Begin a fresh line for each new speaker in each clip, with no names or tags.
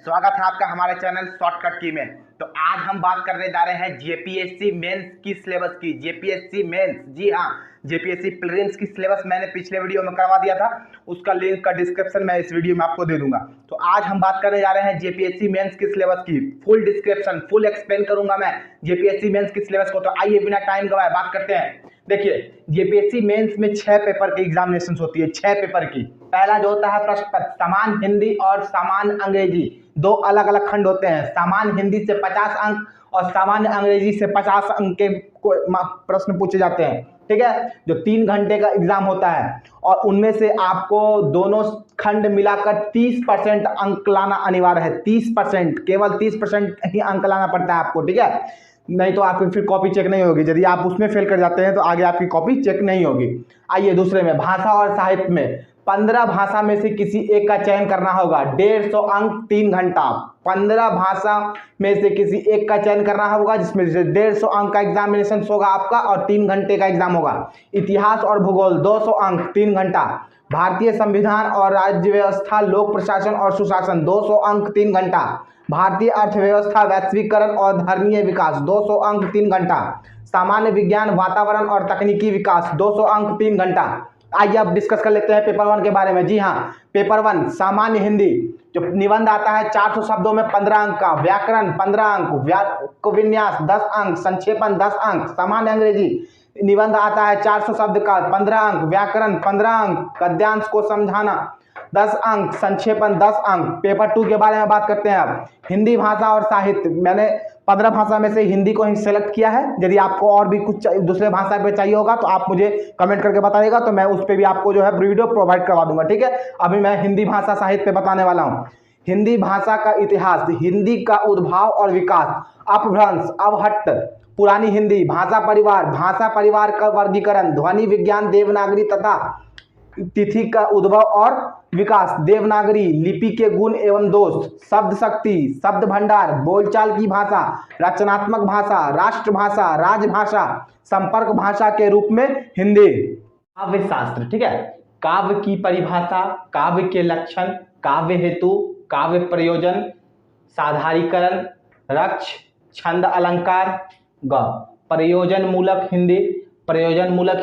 स्वागत है आपका हमारे चैनल शॉर्टकट की में। तो आज हम बात करने जा रहे हैं जेपीएससी मेंस की सिलेबस की। जेपीएससी मेंस, जी हाँ, जेपीएससी प्रीलिम्स की सिलेबस मैंने पिछले वीडियो में करवा दिया था, उसका लिंक का डिस्क्रिप्शन मैं इस वीडियो में आपको दे दूंगा। तो आज हम बात करने जा रहे हैं जेपीएससी मेंस की सिलेबस की। फुल डिस्क्रिप्शन, फुल एक्सप्लेन करूंगा मैं जेपीएससी मेंस की सिलेबस को। तो आइए बिना टाइम गवाए बात करते हैं। देखिए, जेपीएससी मेंस में 6 पेपर की एग्जामिनेशन होती है, 6 पेपर की। पहला जो होता है प्रश्न पत्र, सामान्य हिंदी और सामान्य अंग्रेजी, दो अलग अलग खंड होते हैं। सामान्य हिंदी से 50 अंक और सामान्य अंग्रेजी से 50 अंक के प्रश्न पूछे जाते हैं, ठीक है, जो 3 घंटे का एग्जाम होता है। और उनमें से आपको दोनों खंड मिलाकर 30% अंक लाना अनिवार्य है। 30%, केवल 30% ही अंक लाना पड़ता है आपको, ठीक है, नहीं तो आपकी फिर कॉपी चेक नहीं होगी। यदि आप उसमें फेल कर जाते हैं तो आगे आपकी कॉपी चेक नहीं होगी। आइए दूसरे में, भाषा और साहित्य में 15 भाषा में से किसी एक का चयन करना होगा। 150 अंक 3 घंटा। 15 भाषा में से किसी एक का चयन करना होगा, जिसमें से 150 अंक का एग्जामिनेशन होगा आपका और 3 घंटे का एग्जाम होगा। इतिहास और भूगोल 200 अंक 3 घंटा। भारतीय संविधान और राज्य व्यवस्था, लोक प्रशासन और सुशासन 200 अंक 3 घंटा। भारतीय अर्थव्यवस्था, वैश्वीकरण और धर्मीय विकास 200 अंक 3 घंटा। सामान्य विज्ञान, वातावरण और तकनीकी विकास 200 अंक 3 घंटा। आइए अब डिस्कस कर लेते हैं पेपर 1 के बारे में। जी हाँ, पेपर 1 सामान्य हिंदी, जो निबंध आता है 400 शब्दों में 15 अंक का, व्याकरण 15 अंक, विन्यास 10 अंक, संक्षेपण 10 अंक। सामान्य अंग्रेजी निबंध आता है 400 शब्द का, 15 अंक, व्याकरण 15 अंक, गद्यांश को समझाना 10 अंक, संक्षेपण 10 अंक। पेपर 2 के बारे में बात करते हैं अब। हिंदी भाषा और साहित्य, मैंने 15 भाषा में से हिंदी को ही सेलेक्ट किया है। यदि आपको और भी कुछ दूसरे भाषा पे चाहिए होगा तो आप मुझे कमेंट करके बताइएगा, तो मैं उस पर भी आपको जो है वीडियो प्रोवाइड करवा दूंगा, ठीक है। अभी मैं हिंदी भाषा साहित्य पे बताने वाला हूँ। हिंदी भाषा का इतिहास, हिंदी का उद्भव और विकास, अपभ्रंश, अवहट्ट, पुरानी हिंदी, भाषा परिवार का वर्गीकरण, ध्वनि विज्ञान, देवनागरी तथा तिथि का उद्भव और विकास, देवनागरी लिपि के गुण एवं दोष, शब्द शक्ति, शब्द भंडार, बोलचाल की भाषा, रचनात्मक भाषा, राष्ट्रभाषा, राजभाषा, संपर्क भाषा के रूप में हिंदी। काव्य शास्त्र, ठीक है, काव्य की परिभाषा, काव्य के लक्षण, काव्य हेतु, काव्य प्रयोजन, साधारीकरण, रक्ष, छंद अलंकार, ग, प्रयोजन मूलक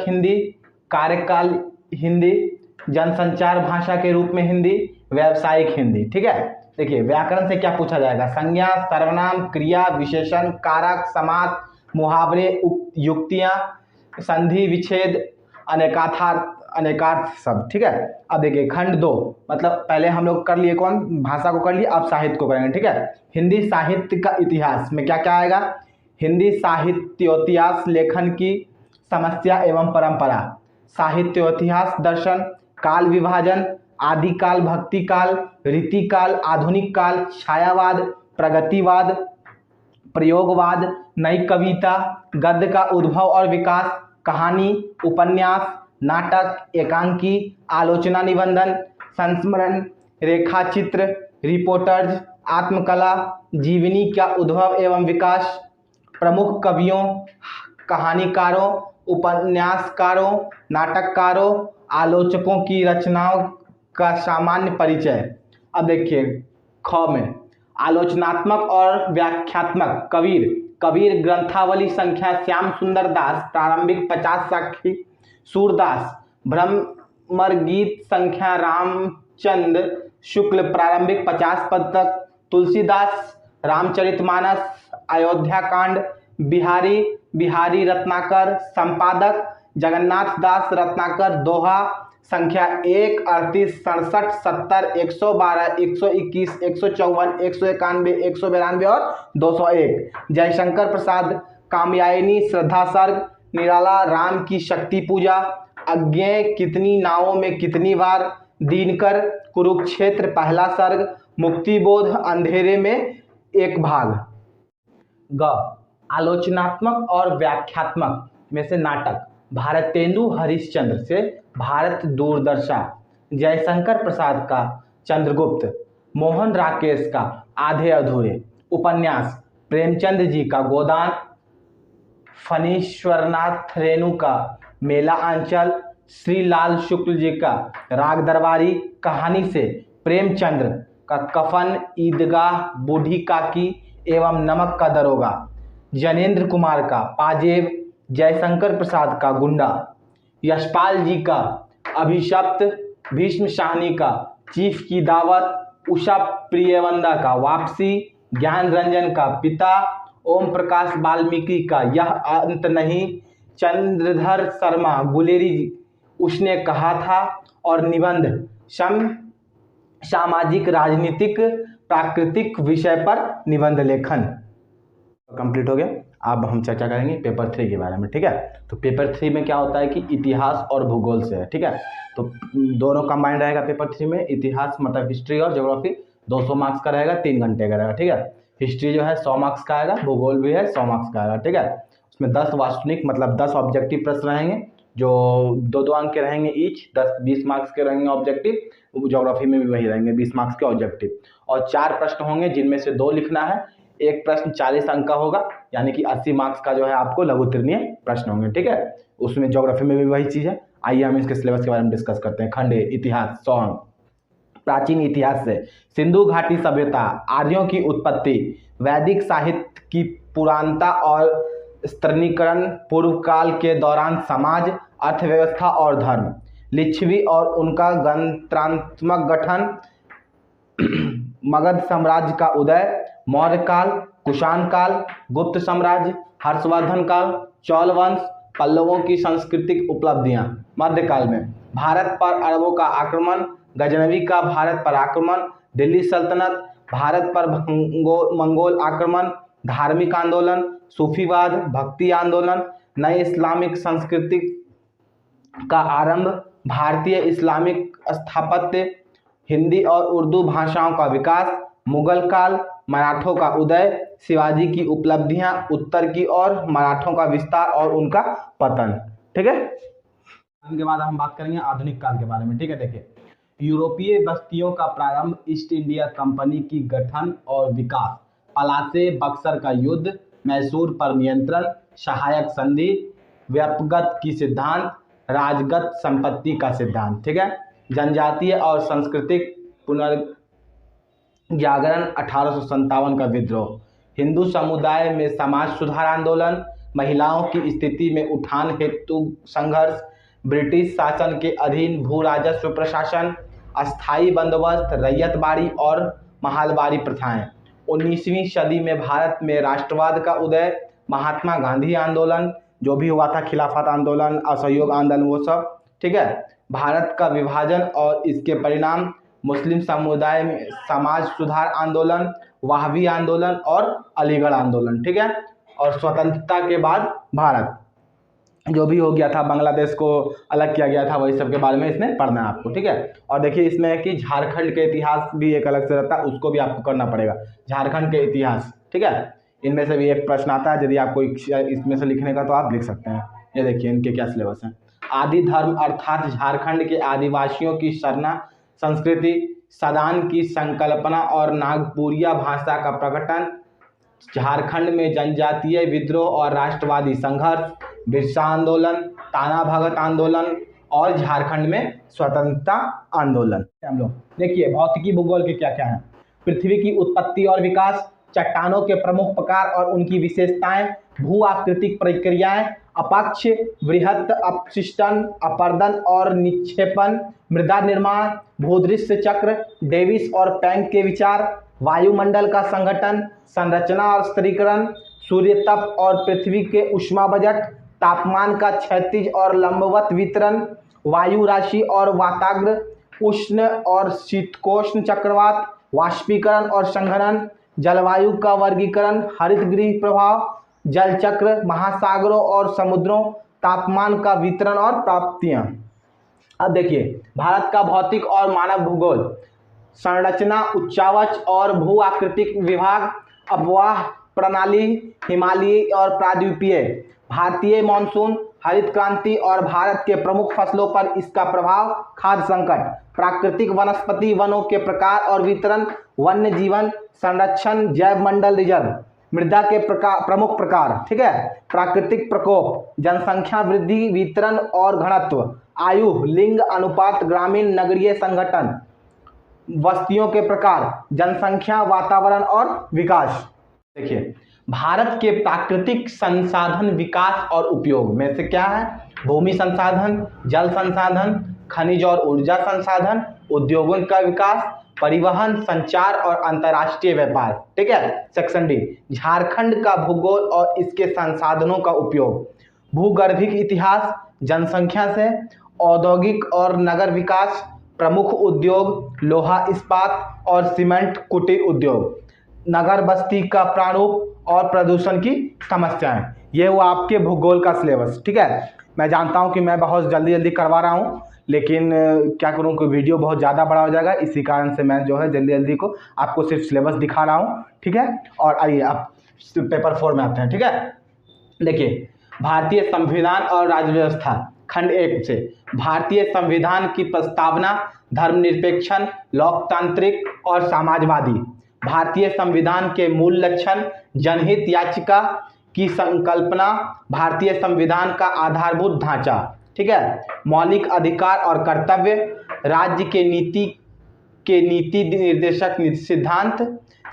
हिंदी, कार्यकाल हिंदी, जनसंचार भाषा के रूप में हिंदी, व्यावसायिक हिंदी, ठीक है। देखिए, व्याकरण से क्या पूछा जाएगा, संज्ञा, सर्वनाम, क्रिया, विशेषण, कारक, समास, मुहावरे, युक्तियां, संधि विच्छेद, अनेकार्थ शब्द, ठीक है। अब देखिए खंड 2, मतलब पहले हम लोग कर लिए कौन, भाषा को कर लिए, अब साहित्य को करेंगे, ठीक है। हिंदी साहित्य का इतिहास में क्या क्या आएगा, हिंदी साहित्योतिहास, लेखन की समस्या एवं परंपरा, साहित्योतिहास, दर्शन, काल विभाजन, आदिकाल, भक्तिकाल, रीतिकाल, आधुनिक काल, छायावाद, प्रगतिवाद, प्रयोगवाद, नई कविता, गद्य का उद्भव और विकास, कहानी, उपन्यास, नाटक, एकांकी, आलोचना निबंधन, संस्मरण, रेखाचित्र, रिपोर्टर्स, आत्मकला, जीवनी का उद्भव एवं विकास, प्रमुख कवियों, कहानीकारों, उपन्यासकारों, नाटककारों, आलोचकों की रचनाओं का सामान्य परिचय। अब देखिए ख में, आलोचनात्मक और व्याख्यात्मक, कबीर ग्रंथावली संख्या, श्याम सुंदर दास प्रारंभिक 50 साखी, सूरदास भ्रमर गीत संख्या, रामचंद्र शुक्ल प्रारंभिक 50 पद तक, तुलसीदास रामचरितमानस, अयोध्या कांड, बिहारी रत्नाकर, संपादक जगन्नाथ दास रत्नाकर, दोहा संख्या 1, 38, 67, 70, 112, 121, 154, 191, 192 और 201। जयशंकर प्रसाद कामयानी, श्रद्धा सर्ग, निराला राम की शक्ति पूजा, अज्ञेय कितनी नावों में कितनी बार, दीनकर कुरुक्षेत्र पहला सर्ग, मुक्तिबोध अंधेरे में एक भाग। ग, आलोचनात्मक और व्याख्यात्मक में से नाटक, भारतेंदु हरिश्चंद्र से भारत दूरदर्शा, जयशंकर प्रसाद का चंद्रगुप्त, मोहन राकेश का आधे अधूरे, उपन्यास प्रेमचंद जी का गोदान, फणीश्वरनाथ रेणु का मेला आंचल, श्री लाल शुक्ल जी का राग दरबारी, कहानी से प्रेमचंद्र का कफन, ईदगाह, बूढ़ी काकी एवं नमक का दरोगा, जनेंद्र कुमार का पाजेब, जयशंकर प्रसाद का गुंडा, यशपाल जी का अभिशप्त, भीष्म शाहनी का चीफ की दावत, उषा प्रियवंदा का वापसी, ज्ञान रंजन का पिता, ओम प्रकाश वाल्मीकि का यह अंत नहीं, चंद्रधर शर्मा गुलेरी उसने कहा था, और निबंध सामाजिक राजनीतिक प्राकृतिक विषय पर निबंध लेखन कंप्लीट हो गया। अब हम चर्चा करेंगे पेपर 3 के बारे में, ठीक है। तो पेपर 3 में क्या होता है कि इतिहास और भूगोल से है, ठीक है। तो दोनों कंबाइंड रहेगा पेपर 3 में। इतिहास मतलब हिस्ट्री और ज्योग्राफी 200 मार्क्स का रहेगा, 3 घंटे का रहेगा, ठीक है। हिस्ट्री जो है 100 मार्क्स का आएगा, भूगोल भी है 100 मार्क्स का आएगा, ठीक है। उसमें 10 वास्तविक मतलब 10 ऑब्जेक्टिव प्रश्न रहेंगे जो 2-2 अंक के रहेंगे ईच, 10-20 मार्क्स के रहेंगे ऑब्जेक्टिव। ज्योग्राफी में भी वही रहेंगे 20 मार्क्स के ऑब्जेक्टिव, और 4 प्रश्न होंगे जिनमें से 2 लिखना है। एक प्रश्न 40 अंक का होगा, यानी कि 80 मार्क्स का जो है आपको लघु उत्तीर्णीय प्रश्न होंगे, ठीक है। उसमें ज्योग्राफी में भी वही चीज़ है। आइए हम इसके सिलेबस के बारे में डिस्कस करते हैं। खंड इतिहास 100 अंक। प्राचीन इतिहास से सिंधु घाटी सभ्यता, आर्यों की उत्पत्ति, वैदिक साहित्य की पुरानता और स्तरीकरण, पूर्व काल के दौरान समाज, अर्थव्यवस्था और धर्म, लिच्छवी और उनका गणतंत्रात्मक गठन, मगध साम्राज्य का उदय, मौर्य काल, कुषाण काल, गुप्त साम्राज्य, हर्षवर्धन काल, चौल वंश, पल्लवों की सांस्कृतिक उपलब्धियां, मध्यकाल में भारत पर अरबों का आक्रमण, गजनवी का भारत पर आक्रमण, दिल्ली सल्तनत, भारत पर मंगोल आक्रमण, धार्मिक आंदोलन, सूफीवाद, भक्ति आंदोलन, नए इस्लामिक संस्कृति का आरंभ, भारतीय इस्लामिक स्थापत्य, हिंदी और उर्दू भाषाओं का विकास, मुगल काल, मराठों का उदय, शिवाजी की उपलब्धियां उत्तर की ओर, मराठों का विस्तार और उनका पतन, ठीक है। इसके बाद हम बात करेंगे आधुनिक काल के बारे में, ठीक है। देखिए, यूरोपीय बस्तियों का प्रारंभ, ईस्ट इंडिया कंपनी की गठन और विकास, पलासे बक्सर का युद्ध, मैसूर पर नियंत्रण, सहायक संधि, व्यक्तिगत की सिद्धांत, राजगत संपत्ति का सिद्धांत, ठीक है। जनजातीय और सांस्कृतिक पुनर्जागरण, 1857 का विद्रोह, हिंदू समुदाय में समाज सुधार आंदोलन, महिलाओं की स्थिति में उत्थान हेतु संघर्ष, ब्रिटिश शासन के अधीन भू राजस्व प्रशासन, अस्थायी बंदोबस्त, रैयतबाड़ी और महलबारी प्रथाएं, 19वीं सदी में भारत में राष्ट्रवाद का उदय, महात्मा गांधी आंदोलन जो भी हुआ था, खिलाफत आंदोलन, असहयोग आंदोलन, वो सब, ठीक है। भारत का विभाजन और इसके परिणाम, मुस्लिम समुदाय में समाज सुधार आंदोलन, वहाबी आंदोलन और अलीगढ़ आंदोलन, ठीक है। और स्वतंत्रता के बाद भारत जो भी हो गया था, बांग्लादेश को अलग किया गया था, वही सब के बारे में इसमें पढ़ना है आपको, ठीक है। और देखिए इसमें है कि झारखंड के इतिहास भी एक अलग से रहता है, उसको भी आपको करना पड़ेगा, झारखंड के इतिहास, ठीक है। इनमें से भी एक प्रश्न आता है, यदि आपको इसमें से लिखने का तो आप लिख सकते हैं। ये देखिए इनके क्या सिलेबस हैं। आदि धर्म अर्थात झारखंड के आदिवासियों की सरना संस्कृति, सदान की संकल्पना और नागपुरिया भाषा का प्रकटन, झारखंड में जनजातीय विद्रोह और राष्ट्रवादी संघर्ष, बिरसा आंदोलन, ताना भगत आंदोलन और झारखंड में स्वतंत्रता आंदोलन। हम लोग देखिए भौतिकी भूगोल के क्या क्या है। पृथ्वी की उत्पत्ति और विकास, चट्टानों के प्रमुख प्रकार और उनकी विशेषताएं, भू आकृतिक प्रक्रियाएं, अपक्ष, वृहत अपशिष्टन, अपर्दन और निक्षेपण, मृदा निर्माण, भूदृश्य चक्र, डेविस और पैंक के विचार, वायुमंडल का संगठन, संरचना और स्तरीकरण, सूर्य तप और पृथ्वी के ऊष्मा बजट, तापमान का क्षैतिज और लंबवत वितरण, वायु राशि और वाताग्र, उष्ण और शीतकोष्ण चक्रवात, वाष्पीकरण और संघनन, जलवायु का वर्गीकरण, हरितगृह प्रभाव, जल चक्र, महासागरों और समुद्रों, तापमान का वितरण और प्राप्तियां। अब देखिए भारत का भौतिक और मानव भूगोल, संरचना, उच्चावच और भू आकृतिक विभाग, अपवाह प्रणाली, हिमालयी और प्राद्वीपीय, भारतीय मानसून, हरित क्रांति और भारत के प्रमुख फसलों पर इसका प्रभाव, खाद्य संकट, प्राकृतिक वनस्पति वनों के प्रकार और वितरण, वन्य जीवन संरक्षण, जैव मंडल रिजर्व, मृदा के प्रमुख प्रकार, ठीक है, प्राकृतिक प्रकोप, जनसंख्या वृद्धि, वितरण और घनत्व, आयु, लिंग अनुपात, ग्रामीण नगरीय संगठन, बस्तियों के प्रकार, जनसंख्या, वातावरण और विकास। देखिए, भारत के प्राकृतिक संसाधन विकास और उपयोग में से क्या है? भूमि संसाधन, जल संसाधन, खनिज और ऊर्जा संसाधन, उद्योगों का विकास, परिवहन, संचार और अंतर्राष्ट्रीय व्यापार। ठीक है। सेक्शन डी, झारखंड का भूगोल और इसके संसाधनों का उपयोग, भूगर्भिक इतिहास, जनसंख्या से, औद्योगिक और नगर विकास, प्रमुख उद्योग, लोहा इस्पात और सीमेंट कुटीर उद्योग, नगर बस्ती का प्रारूप और प्रदूषण की समस्याएं। ये वो आपके भूगोल का सिलेबस। ठीक है। मैं जानता हूं कि मैं बहुत जल्दी करवा रहा हूं, लेकिन क्या करूं कि वीडियो बहुत ज़्यादा बड़ा हो जाएगा, इसी कारण से मैं जो है जल्दी को आपको सिर्फ सिलेबस दिखा रहा हूं। ठीक है। और आइए आप पेपर 4 में आते हैं। ठीक है। देखिए, भारतीय संविधान और राज्य व्यवस्था, खंड 1 से, भारतीय संविधान की प्रस्तावना धर्मनिरपेक्ष, लोकतांत्रिक और समाजवादी। भारतीय संविधान के मूल लक्षण, जनहित याचिका की संकल्पना, भारतीय संविधान का आधारभूत ढांचा। ठीक है। मौलिक अधिकार और कर्तव्य, राज्य के नीति निर्देशक सिद्धांत,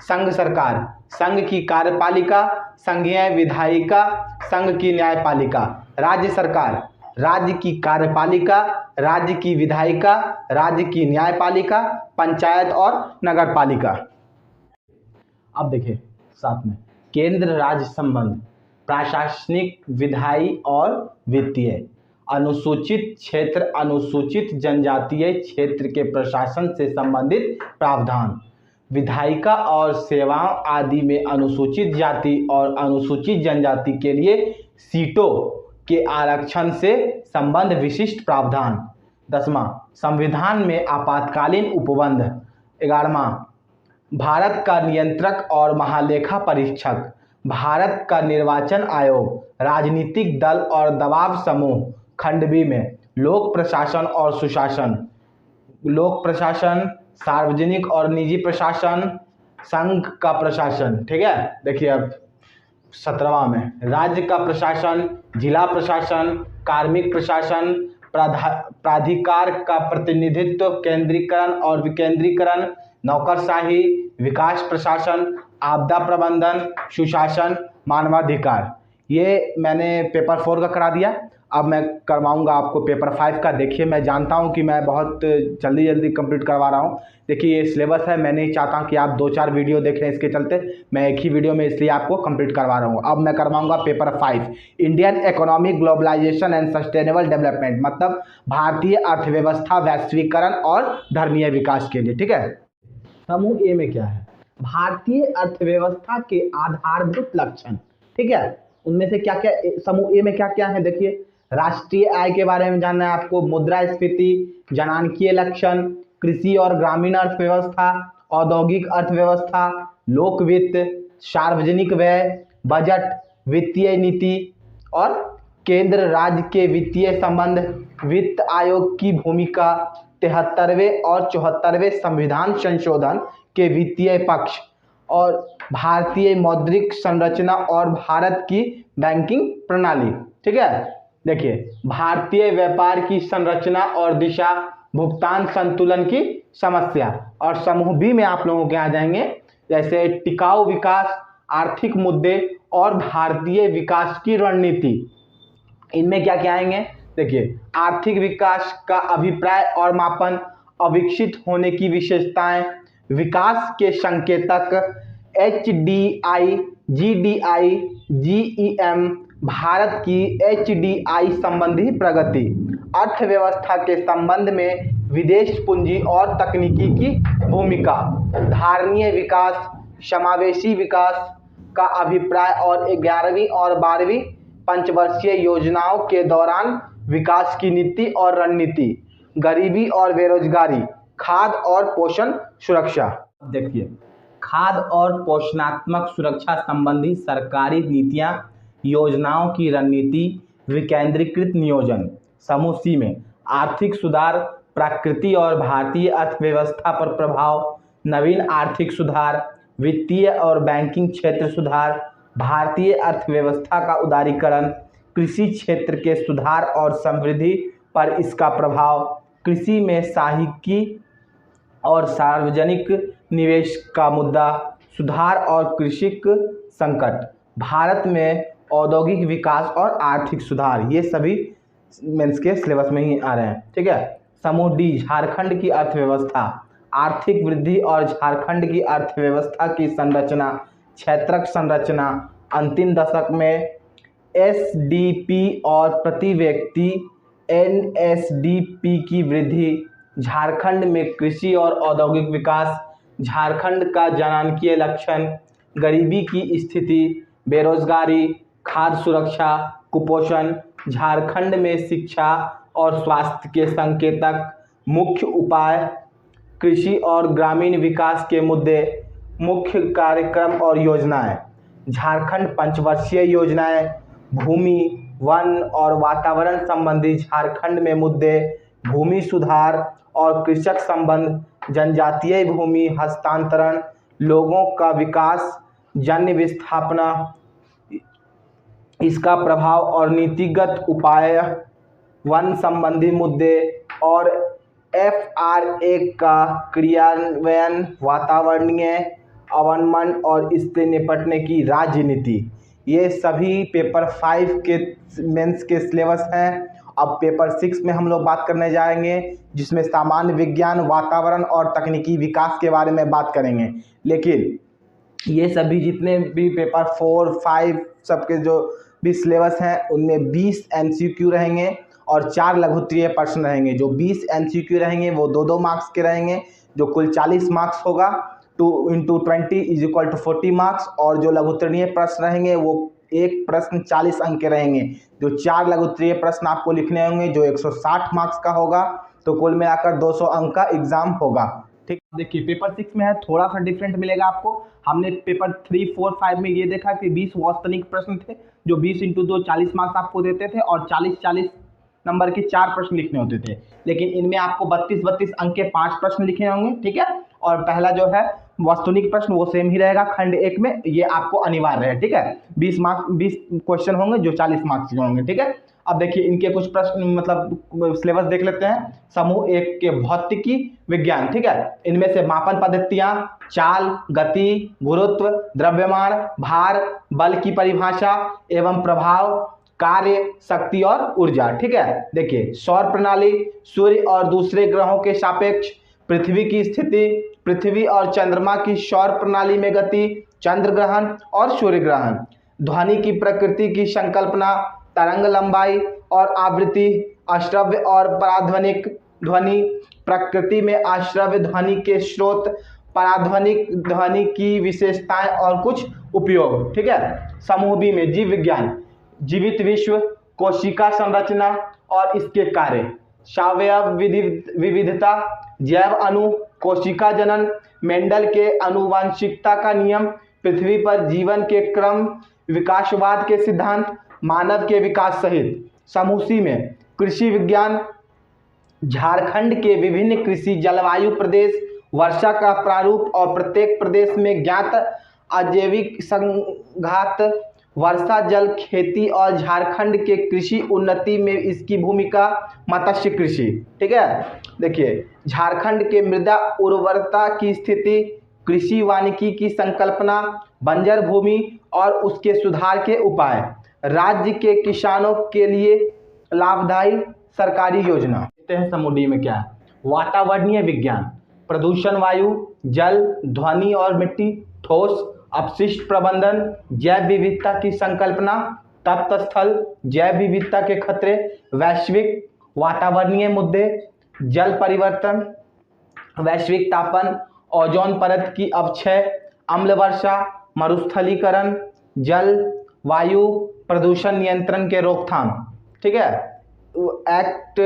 संघ सरकार, संघ की कार्यपालिका, संघीय विधायिका, संघ की न्यायपालिका, राज्य सरकार, राज्य की कार्यपालिका, राज्य की विधायिका, राज्य की न्यायपालिका, पंचायत और नगरपालिका। अब देखिए साथ में केंद्र राज्य संबंध, प्रशासनिक, विधायी और वित्तीय, अनुसूचित क्षेत्र, अनुसूचित जनजातीय क्षेत्र के प्रशासन से संबंधित प्रावधान, विधायिका और सेवाओं आदि में अनुसूचित जाति और अनुसूचित जनजाति के लिए सीटों के आरक्षण से संबंध विशिष्ट प्रावधान। 10वां, संविधान में आपातकालीन उपबंध। 11वां, भारत का नियंत्रक और महालेखा परीक्षक, भारत का निर्वाचन आयोग, राजनीतिक दल और दबाव समूह। खंड बी में लोक प्रशासन और सुशासन, लोक प्रशासन, सार्वजनिक और निजी प्रशासन, संघ का प्रशासन। ठीक है। देखिए अब 17वां में राज्य का प्रशासन, जिला प्रशासन, कार्मिक प्रशासन, प्राधिकार का प्रतिनिधित्व, केंद्रीकरण और विकेंद्रीकरण, नौकरशाही, विकास प्रशासन, आपदा प्रबंधन, सुशासन, मानवाधिकार। ये मैंने पेपर 4 का करा दिया। अब मैं करवाऊंगा आपको पेपर 5 का। देखिए, मैं जानता हूं कि मैं बहुत जल्दी कंप्लीट करवा रहा हूं। देखिए, ये सिलेबस है, मैं नहीं चाहता कि आप 2-4 वीडियो देख रहे हैं, इसके चलते मैं एक ही वीडियो में इसलिए आपको कंप्लीट करवा रहा हूं। अब मैं करवाऊंगा paper 5, Indian economy, globalisation and sustainable development, मतलब भारतीय अर्थव्यवस्था, वैश्वीकरण और धर्मीय विकास के लिए। ठीक है। समूह ए में क्या है? भारतीय अर्थव्यवस्था के आधारभूत लक्षण। ठीक है। उनमें से क्या क्या समूह ए में क्या क्या है? देखिए, राष्ट्रीय आय के बारे में जानना है आपको, मुद्रास्फीति, जनांकीय लक्षण, कृषि और ग्रामीण अर्थव्यवस्था, औद्योगिक अर्थव्यवस्था, लोक वित्त, सार्वजनिक व्यय, बजट, वित्तीय नीति और केंद्र राज्य के वित्तीय संबंध, वित्त आयोग की भूमिका, 73वें और 74वें संविधान संशोधन के वित्तीय पक्ष और भारतीय मौद्रिक संरचना और भारत की बैंकिंग प्रणाली। ठीक है। देखिए, भारतीय व्यापार की संरचना और दिशा, भुगतान संतुलन की समस्या। और समूह बी में आप लोगों के आ जाएंगे जैसे टिकाऊ विकास, आर्थिक मुद्दे और भारतीय विकास की रणनीति। इनमें क्या क्या आएंगे? देखिए, आर्थिक विकास का अभिप्राय और मापन, अविकसित होने की विशेषताएं, विकास के संकेतक, HDI, GDI, GEM, भारत की HDI संबंधी प्रगति, अर्थव्यवस्था के संबंध में विदेश पूंजी और तकनीकी की भूमिका, धारणीय विकास, समावेशी विकास का अभिप्राय और 11वीं और 12वीं पंचवर्षीय योजनाओं के दौरान विकास की नीति और रणनीति, गरीबी और बेरोजगारी, खाद्य और पोषण सुरक्षा। देखिए, खाद्य और पोषणात्मक सुरक्षा संबंधी सरकारी नीतियां, योजनाओं की रणनीति, विकेंद्रीकृत नियोजन। समूह सी में आर्थिक सुधार, प्रकृति और भारतीय अर्थव्यवस्था पर प्रभाव, नवीन आर्थिक सुधार, वित्तीय और बैंकिंग क्षेत्र सुधार, भारतीय अर्थव्यवस्था का उदारीकरण, कृषि क्षेत्र के सुधार और समृद्धि पर इसका प्रभाव, कृषि में सहायिकी और सार्वजनिक निवेश का मुद्दा, सुधार और कृषि संकट, भारत में औद्योगिक विकास और आर्थिक सुधार, ये सभी मेंस के सिलेबस में ही आ रहे हैं। ठीक है। समूह डी, झारखंड की अर्थव्यवस्था, आर्थिक वृद्धि और झारखंड की अर्थव्यवस्था की संरचना, क्षेत्रक संरचना, अंतिम दशक में एसडीपी और प्रति व्यक्ति एनएसडीपी की वृद्धि, झारखंड में कृषि और औद्योगिक विकास, झारखंड का जनांकीय लक्षण, गरीबी की स्थिति, बेरोजगारी, खाद्य सुरक्षा, कुपोषण, झारखंड में शिक्षा और स्वास्थ्य के संकेतक, मुख्य उपाय, कृषि और ग्रामीण विकास के मुद्दे, मुख्य कार्यक्रम और योजनाएं, झारखंड पंचवर्षीय योजनाएं, भूमि, वन और वातावरण संबंधी झारखंड में मुद्दे, भूमि सुधार और कृषक संबंध, जनजातीय भूमि हस्तांतरण, लोगों का विकास, जन्य विस्थापना, इसका प्रभाव और नीतिगत उपाय, वन संबंधी मुद्दे और FRA का क्रियान्वयन, वातावरणीय अवनमन और इससे निपटने की राजनीति। ये सभी पेपर 5 के मेंस के सिलेबस हैं। अब पेपर 6 में हम लोग बात करने जाएंगे, जिसमें सामान्य विज्ञान, वातावरण और तकनीकी विकास के बारे में बात करेंगे। लेकिन ये सभी जितने भी पेपर 4, 5 सबके जो भी सिलेबस हैं, उनमें 20 MCQ रहेंगे और 4 लघुत्तरीय प्रश्न रहेंगे। जो 20 MCQ रहेंगे वो 2-2 मार्क्स के रहेंगे, जो कुल 40 मार्क्स होगा। 2 × 20 = 40 मार्क्स। और जो लघुत्तरीय प्रश्न रहेंगे वो एक प्रश्न 40 अंक के रहेंगे। जो 4 लघुत्तरीय प्रश्न आपको लिखने होंगे जो 160 मार्क्स का होगा। तो कुल मिलाकर 200 अंक का एग्जाम होगा। ठीक, देखिए पेपर 6 में है थोड़ा सा डिफरेंट मिलेगा आपको। हमने पेपर 3, 4, 5 में ये देखा कि 20 वास्तविक प्रश्न थे, जो 20 × 2 40 मार्क्स आपको देते थे और 40-40 नंबर के 4 प्रश्न लिखने होते थे। लेकिन इनमें आपको 32-32 अंक के 5 प्रश्न लिखने होंगे। ठीक है। और पहला जो है वास्तविक प्रश्न वो सेम ही रहेगा खंड 1 में, ये आपको अनिवार्य है। ठीक है। 20 क्वेश्चन होंगे जो 40 मार्क्स के होंगे। ठीक है। अब देखिए इनके कुछ प्रश्न मतलब सिलेबस देख लेते हैं। समूह 1 के भौतिकी विज्ञान। ठीक है। इनमें से मापन पद्धतियां, चाल, गति, गुरुत्व, द्रव्यमान, भार, बल की परिभाषा एवं प्रभाव, कार्य, शक्ति और ऊर्जा। ठीक है। देखिए सौर प्रणाली, सूर्य और दूसरे ग्रहों के सापेक्ष, पृथ्वी की स्थिति, पृथ्वी और चंद्रमा की सौर प्रणाली में गति, चंद्र ग्रहण और सूर्य ग्रहण, ध्वनि की प्रकृति की संकल्पना, तरंग लंबाई और आवृत्ति, अश्रव्य और पराध्वनिक ध्वनि, प्रकृति में अश्रव्य ध्वनि के स्रोत, पराध्वनिक ध्वनि की विशेषताएं और कुछ उपयोग। ठीक है। समूह बी में जीव विज्ञान, जीवित विश्व, कोशिका संरचना और इसके कार्य, सावयव विविधता, जैव अणु, कोशिका जनन, मेंडल के आनुवंशिकता का नियम, पृथ्वी पर जीवन के क्रम, विकासवाद के सिद्धांत, मानव के विकास सहित। समूह सी में कृषि विज्ञान, झारखंड के विभिन्न कृषि जलवायु प्रदेश, वर्षा का प्रारूप और प्रत्येक प्रदेश में ज्ञात अजैविक संघात, वर्षा जल खेती और झारखंड के कृषि उन्नति में इसकी भूमिका, मत्स्य कृषि। ठीक है। देखिए झारखंड के मृदा उर्वरता की स्थिति, कृषि वानिकी की संकल्पना, बंजर भूमि और उसके सुधार के उपाय, राज्य के किसानों के लिए लाभदायी सरकारी योजना। देखते हैं समूह डी में क्या है। वातावरणीय विज्ञान, प्रदूषण, वायु, जल, ध्वनि और मिट्टी, ठोस अपशिष्ट प्रबंधन, जैव विविधता की संकल्पना, तप्त स्थल, जैव विविधता के खतरे, वैश्विक वातावरणीय मुद्दे, जल परिवर्तन, वैश्विक तापन, ओजोन परत की अवक्षय, अम्ल वर्षा, मरुस्थलीकरण, जल वायु प्रदूषण नियंत्रण के रोकथाम। ठीक है। एक्ट,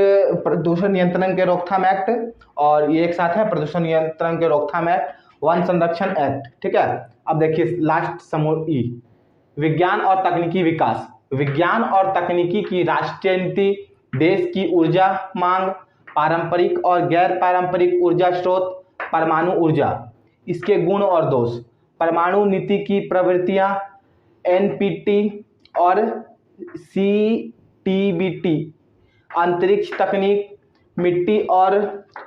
प्रदूषण नियंत्रण के रोकथाम एक्ट, और ये एक साथ है प्रदूषण नियंत्रण के रोकथाम एक्ट, वन संरक्षण एक्ट। ठीक है। अब देखिए लास्ट समूह ई, विज्ञान और तकनीकी विकास, विज्ञान और तकनीकी की राष्ट्रीय नीति, देश की ऊर्जा मांग, पारंपरिक और गैर पारंपरिक ऊर्जा स्रोत, परमाणु ऊर्जा, इसके गुण और दोष, परमाणु नीति की प्रवृत्तियां, NPT और CTBT, अंतरिक्ष तकनीक, मिट्टी और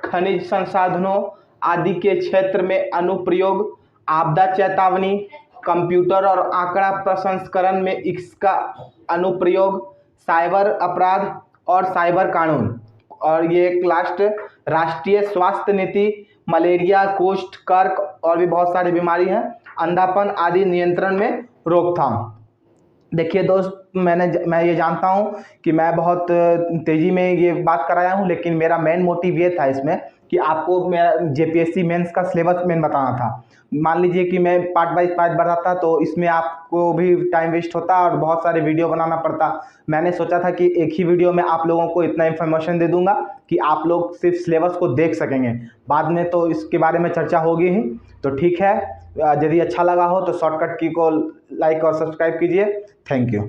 खनिज संसाधनों, आदि के क्षेत्र में अनुप्रयोग, आपदा चेतावनी, कंप्यूटर और आंकड़ा प्रसंस्करण में इसका अनुप्रयोग, साइबर अपराध और साइबर कानून। और ये एक लास्ट, राष्ट्रीय स्वास्थ्य नीति, मलेरिया, कुष्ठ, कर्क और भी बहुत सारी बीमारी हैं, अंधापन आदि नियंत्रण में रोकथाम। देखिए दोस्त, मैं ये जानता हूँ कि मैं बहुत तेज़ी में ये बात कराया हूँ, लेकिन मेरा मेन मोटिव ये था इसमें कि आपको मेरा जेपीएससी मेंस का सिलेबस मेन बताना था। मान लीजिए कि मैं पार्ट बाई पार्ट बढ़ाता तो इसमें आपको भी टाइम वेस्ट होता और बहुत सारे वीडियो बनाना पड़ता। मैंने सोचा था कि एक ही वीडियो में आप लोगों को इतना इन्फॉर्मेशन दे दूंगा कि आप लोग सिर्फ सिलेबस को देख सकेंगे, बाद में तो इसके बारे में चर्चा होगी ही। तो ठीक है, यदि अच्छा लगा हो तो शॉर्टकट की को लाइक और सब्सक्राइब कीजिए। Thank you.